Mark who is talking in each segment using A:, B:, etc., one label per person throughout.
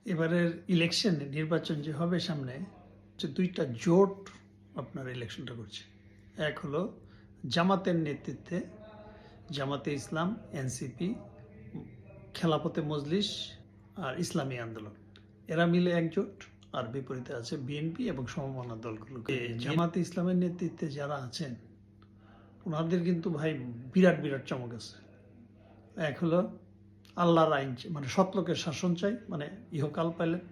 A: এবারের ইলেকশনে নির্বাচন যে হবে সামনে, যে দুইটা জোট আপনার ইলেকশনটা করছে। এক হলো জামাতের নেতৃত্বে জামাতে ইসলাম, এনসিপি, খেলাফতে মজলিস আর ইসলামী আন্দোলন, এরা মিলে একজোট। আর বিপরীতে আছে বিএনপি এবং সমমনা দলগুলো। জামাতে ইসলামের নেতৃত্বে যারা আছেন ওনাদের কিন্তু ভাই বিরাট বিরাট চমক আছে। এক হলো আল্লাহর আইন, মানে সৎলোকের শাসন চাই, মানে ইহকাল পাইলেন।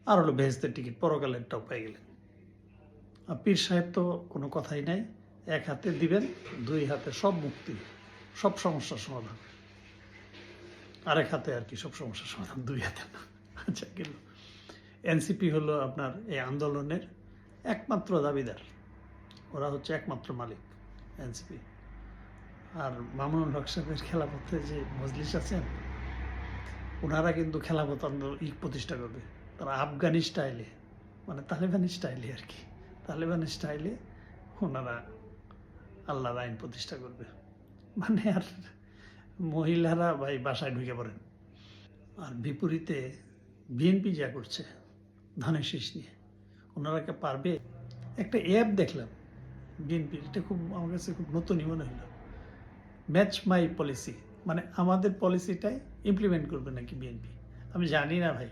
A: আর হলো বেহেশতের টিকিট, পরকালেরটাও পাই গেলেন। আর পীর সাহেব তো কোনো কথাই নাই, এক হাতে দিবেন, দুই হাতে সব মুক্তি, সব সমস্যার সমাধান। আরেক হাতে আর কি সব সমস্যার সমাধান, দুই হাতে না। আচ্ছা, কিন্তু এনসিপি হলো আপনার এই আন্দোলনের একমাত্র দাবিদার, ওরা হচ্ছে একমাত্র মালিক এনসিপি। আর মামুনুল হক সাহেবের খেলাফতে যে মজলিস আছেন, ওনারা কিন্তু খেলাফত আন্দোলন প্রতিষ্ঠা করবে। তারা আফগানি স্টাইলে, মানে তালেবানি স্টাইলে আর কি, তালেবানি স্টাইলে ওনারা আল্লাহর আইন প্রতিষ্ঠা করবে। মানে আর মহিলারা ভাই বাসায় ঢুকে পড়েন। আর বিপরীতে বিএনপি যা করছে ধানের শীষ নিয়ে, ওনারা কে পারবে? একটা অ্যাপ দেখলাম বিএনপির, এটা খুব আমার কাছে খুব নতুনই মনে হলো, ম্যাচ মাই পলিসি, মানে আমাদের পলিসিটাই ইমপ্লিমেন্ট করবে নাকি বিএনপি। আমি জানি না ভাই,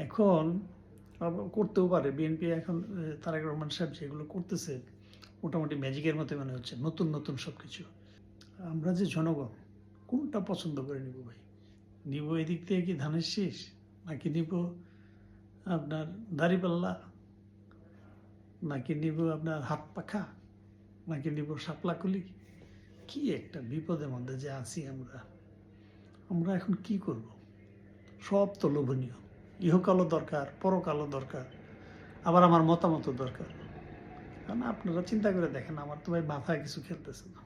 A: এখন করতেও পারে বিএনপি। এখন তারেক রহমান সাহেব যেগুলো করতেছে মোটামুটি ম্যাজিকের মতো মনে হচ্ছে, নতুন নতুন সব কিছু। আমরা যে জনগণ কোনটা পছন্দ করে নিব ভাই? নিব এদিক থেকে কি ধানের শীষ, নাকি নিব আপনার দাড়িপাল্লা, নাকি নিব আপনার হাত পাখা, নাকি নিব শাপলাকুলি? কি একটা বিপদের মধ্যে যে আছি আমরা। আমরা এখন কি করব? সব তো লোভনীয়, ইহকালও দরকার, পরকালও দরকার, আবার আমার মতামতও দরকার। কারণ আপনারা চিন্তা করে দেখেন, আমার তো ভাই মাথায় কিছু খেলতেছে না।